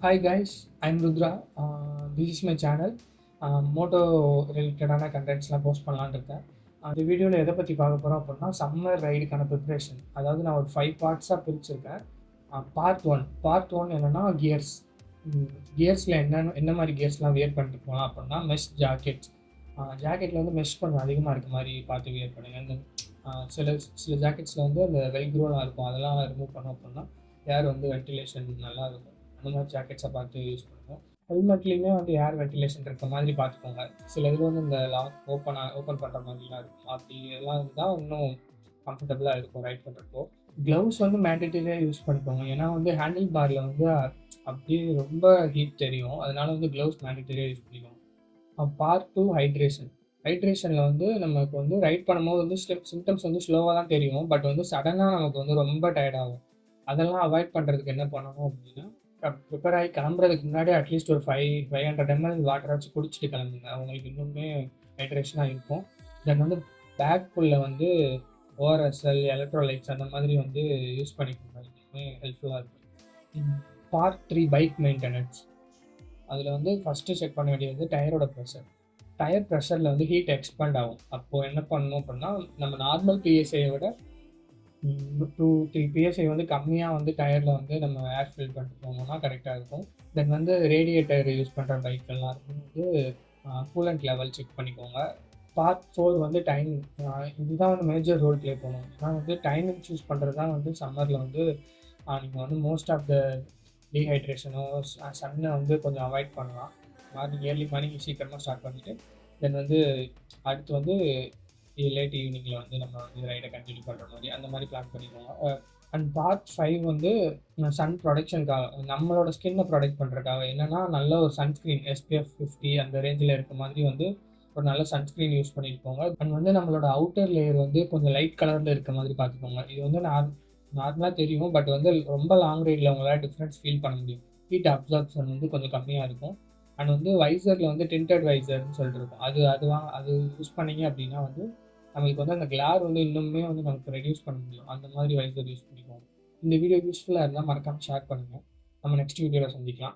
Hi guys, I'm Rudra. This is my channel. Moto ரிலேட்டடான கண்டென்ட்ஸ்லாம் post பண்ணலான்னு இருக்கேன். இந்த வீடியோவில் எதை பற்றி பார்க்க போகிறோம் அப்படின்னா சம்மர் ரைடுக்கான ப்ரிப்ரேஷன். அதாவது நான் ஒரு 5 பார்ட்ஸாக பிரிச்சிருக்கேன். பார்ட் ஒன் என்னென்னா கியர்ஸ். கியர்ஸில் என்ன மாதிரி கியர்ஸ்லாம் வியர் பண்ணிட்டு போகலாம் அப்படின்னா மெஷ் ஜாக்கெட்ஸ். ஜாக்கெட்டில் வந்து மெஷ் கொஞ்சம் அதிகமாக இருக்க மாதிரி பார்த்து வியர் பண்ணுங்க. இந்த சில ஜாக்கெட்ஸில் வந்து அந்த வெல்க்ரோலாம் இருக்கும், அதெல்லாம் ரிமூவ் பண்ணோம் அப்படின்னா ஏர் வந்து வென்டிலேஷன் நல்லா இருக்கும். அந்த மாதிரி ஜாக்கெட்ஸை பார்த்து யூஸ் பண்ணுவோம். ஹெல்மெட்லேயுமே வந்து ஏர் வென்டிலேஷன் இருக்க மாதிரி பார்த்துக்கோங்க. சில இதில் வந்து இந்த லாக் ஓப்பன் பண்ணுற மாதிரிலாம் இருக்கும். அப்படி எல்லாம் இருந்தால் இன்னும் கம்ஃபர்டபுளாக இருக்கும் ரைட் பண்ணுறப்போ. க்ளவுஸ் வந்து மேண்டேட்டரியாக யூஸ் பண்ணிக்கோங்க. ஏன்னா வந்து ஹேண்டில் பாரில் வந்து அப்படியே ரொம்ப ஹீட் தெரியும். அதனால வந்து க்ளவுஸ் மேண்டேட்டரியாக யூஸ் பண்ணிக்கோங்க. Part 2 hydration. ஹைட்ரேஷனில் வந்து நமக்கு வந்து ரைட் பண்ணும்போது வந்து சிம்டம்ஸ் வந்து ஸ்லோவாக தான் தெரியும். பட் வந்து சடனாக நமக்கு வந்து ரொம்ப டயர்ட் ஆகும். அதெல்லாம் அவாய்ட் பண்ணுறதுக்கு என்ன பண்ணணும் அப்படின்னா, ப்ரிப்பேர் ஆகி கிளம்புறதுக்கு முன்னாடி அட்லீஸ்ட் ஒரு 500 ml வாட்டராச்சும் குடிச்சிட்டு கிளம்புங்க. அவங்களுக்கு இன்னுமே ஹைட்ரேஷனாக இருக்கும். தென் வந்து பேக்குள்ளே வந்து ஓஆர்எஸ்எல், எலக்ட்ரோலைட்ஸ் அந்த மாதிரி வந்து யூஸ் பண்ணிக்கோங்க. இன்னுமே ஹெல்ப்ஃபுல்லாக இருக்கும். Part 3 bike maintenance. அதில் வந்து ஃபஸ்ட்டு செக் பண்ண வேண்டியது டயரோட ப்ரெஷர். டயர் ப்ரெஷரில் வந்து ஹீட் எக்ஸ்பேண்ட் ஆகும். அப்போது என்ன பண்ணணும் அப்படின்னா, நம்ம நார்மல் பிஎஸ்ஐயை விட 2-3 பிஎஸ்ஐ வந்து கம்மியாக வந்து டயரில் வந்து நம்ம ஏர் ஃபில் பண்ணிட்டு போனோம்னா கரெக்டாக இருக்கும். தென் வந்து ரேடியேட்டர் யூஸ் பண்ணுற பைக் எல்லாருக்கும் வந்து கூலண்ட் லெவல் செக் பண்ணிக்கோங்க. பார்ட் 4 வந்து டைமிங். இதுதான் வந்து மேஜர் ரோல் ப்ளே பண்ணும். ஆனால் வந்து டைமிங் சூஸ் பண்ணுறது தான் வந்து சம்மரில் வந்து நீங்கள் வந்து மோஸ்ட் ஆஃப் த டீஹைட்ரேஷனோ சன்னை வந்து கொஞ்சம் அவாய்ட் பண்ணலாம். ஏர்லி மார்னிங் சீக்கிரமாக ஸ்டார்ட் பண்ணிவிட்டு தென் வந்து அடுத்து வந்து லேட் ஈவினிங்கில் வந்து நம்ம வந்து ரைடை கண்டினியூ பண்ணுற மாதிரி அந்த மாதிரி பிளான் பண்ணிக்கோங்க. அண்ட் பார்ட் 5 வந்து சன் ப்ரொடெக்ஷனுக்காக, நம்மளோட ஸ்கின்னை ப்ரொடெக்ட் பண்ணுறதுக்காக என்னென்னா நல்ல ஒரு சன்ஸ்க்ரீன் SPF 50 அந்த ரேஞ்சில் இருக்க மாதிரி வந்து ஒரு நல்ல சன்ஸ்க்ரீன் யூஸ் பண்ணிட்டு போங்க. அண்ட் வந்து நம்மளோட அவுட்டர் லேயர் வந்து கொஞ்சம் லைட் கலரில் இருக்க மாதிரி பார்த்துக்கோங்க. இது வந்து நார்மலாக தெரியும், பட் வந்து ரொம்ப லாங் ரைடில் உங்களால் டிஃப்ரென்ஸ் ஃபீல் பண்ண முடியும். ஹீட் அப்சார்ப்ஷன் வந்து கொஞ்சம் கம்மியாக இருக்கும். அண்ட் வந்து வைசரில் வந்து டிண்டட் வைசர்னு சொல்லிட்டு இருக்கும். அது யூஸ் பண்ணிங்க அப்படின்னா வந்து நம்மளுக்கு வந்து அந்த கிளார் வந்து இன்னுமே வந்து நமக்கு ரெடியூஸ் பண்ண முடியும். அந்த மாதிரி வைசர் யூஸ் பண்ணிக்கோங்க. இந்த வீடியோ யூஸ்ஃபுல்லாக இருந்தால் மறக்காமல் ஷேர் பண்ணுங்கள். நம்ம நெக்ஸ்ட் வீடியோவில் சந்திக்கலாம்.